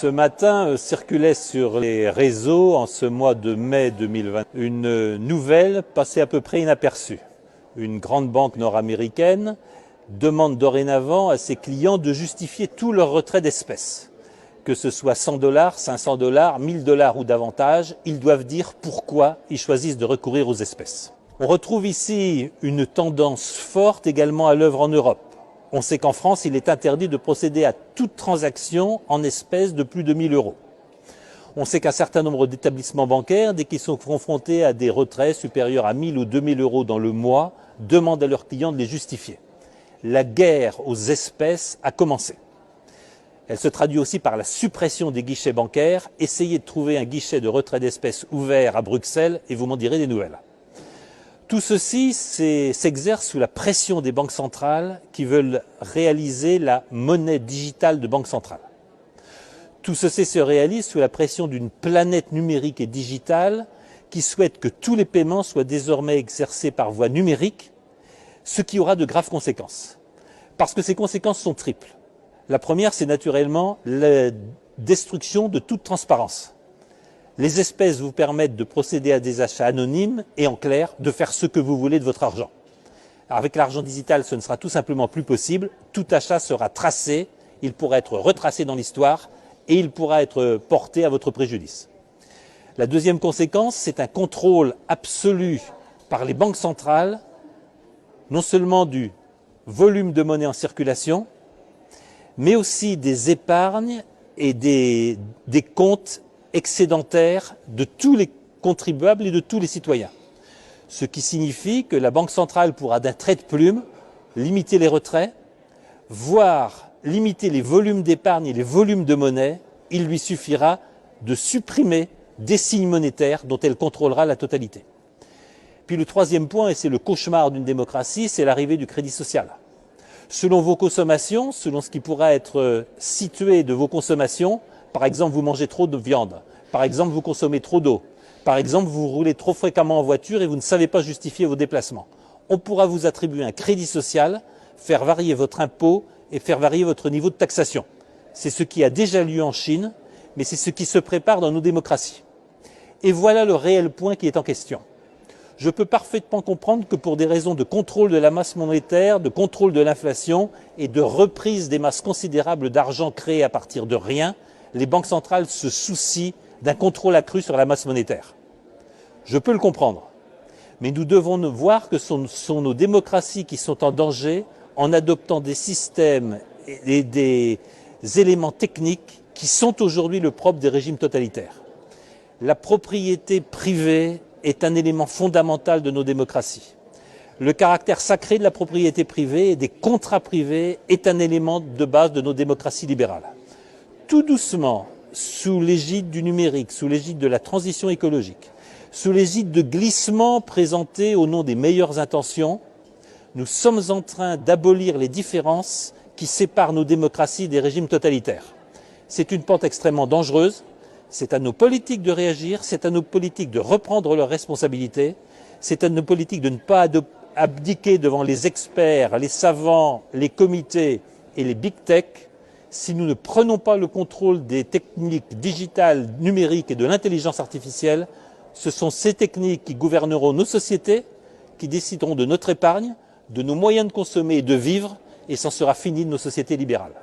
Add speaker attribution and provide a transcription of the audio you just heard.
Speaker 1: Ce matin circulait sur les réseaux, en ce mois de mai 2020, une nouvelle passée à peu près inaperçue. Une grande banque nord-américaine demande dorénavant à ses clients de justifier tout leur retrait d'espèces. Que ce soit 100 $, 500 $, 1000 $ ou davantage, ils doivent dire pourquoi ils choisissent de recourir aux espèces. On retrouve ici une tendance forte également à l'œuvre en Europe. On sait qu'en France, il est interdit de procéder à toute transaction en espèces de plus de 1000 €. On sait qu'un certain nombre d'établissements bancaires, dès qu'ils sont confrontés à des retraits supérieurs à 1000 ou 2000 € dans le mois, demandent à leurs clients de les justifier. La guerre aux espèces a commencé. Elle se traduit aussi par la suppression des guichets bancaires. Essayez de trouver un guichet de retrait d'espèces ouvert à Bruxelles et vous m'en direz des nouvelles. Tout ceci s'exerce sous la pression des banques centrales qui veulent réaliser la monnaie digitale de banque centrale. Tout ceci se réalise sous la pression d'une planète numérique et digitale qui souhaite que tous les paiements soient désormais exercés par voie numérique, ce qui aura de graves conséquences. Parce que ces conséquences sont triples. La première, c'est naturellement la destruction de toute transparence. Les espèces vous permettent de procéder à des achats anonymes et en clair, de faire ce que vous voulez de votre argent. Alors avec l'argent digital, ce ne sera tout simplement plus possible. Tout achat sera tracé, il pourra être retracé dans l'histoire et il pourra être porté à votre préjudice. La deuxième conséquence, c'est un contrôle absolu par les banques centrales, non seulement du volume de monnaie en circulation, mais aussi des épargnes et des comptes excédentaires de tous les contribuables et de tous les citoyens. Ce qui signifie que la Banque centrale pourra d'un trait de plume limiter les retraits, voire limiter les volumes d'épargne et les volumes de monnaie. Il lui suffira de supprimer des signes monétaires dont elle contrôlera la totalité. Puis le troisième point, et c'est le cauchemar d'une démocratie, c'est l'arrivée du crédit social. Selon vos consommations, selon ce qui pourra être situé de vos consommations, par exemple, vous mangez trop de viande. Par exemple, vous consommez trop d'eau. Par exemple, vous roulez trop fréquemment en voiture et vous ne savez pas justifier vos déplacements. On pourra vous attribuer un crédit social, faire varier votre impôt et faire varier votre niveau de taxation. C'est ce qui a déjà lieu en Chine, mais c'est ce qui se prépare dans nos démocraties. Et voilà le réel point qui est en question. Je peux parfaitement comprendre que pour des raisons de contrôle de la masse monétaire, de contrôle de l'inflation et de reprise des masses considérables d'argent créées à partir de rien, les banques centrales se soucient d'un contrôle accru sur la masse monétaire. Je peux le comprendre, mais nous devons voir que ce sont nos démocraties qui sont en danger en adoptant des systèmes et des éléments techniques qui sont aujourd'hui le propre des régimes totalitaires. La propriété privée est un élément fondamental de nos démocraties. Le caractère sacré de la propriété privée et des contrats privés est un élément de base de nos démocraties libérales. Tout doucement, sous l'égide du numérique, sous l'égide de la transition écologique, sous l'égide de glissements présentés au nom des meilleures intentions, nous sommes en train d'abolir les différences qui séparent nos démocraties des régimes totalitaires. C'est une pente extrêmement dangereuse, c'est à nos politiques de réagir, c'est à nos politiques de reprendre leurs responsabilités, c'est à nos politiques de ne pas abdiquer devant les experts, les savants, les comités et les big tech. Si nous ne prenons pas le contrôle des techniques digitales, numériques et de l'intelligence artificielle, ce sont ces techniques qui gouverneront nos sociétés, qui décideront de notre épargne, de nos moyens de consommer et de vivre, et c'en sera fini de nos sociétés libérales.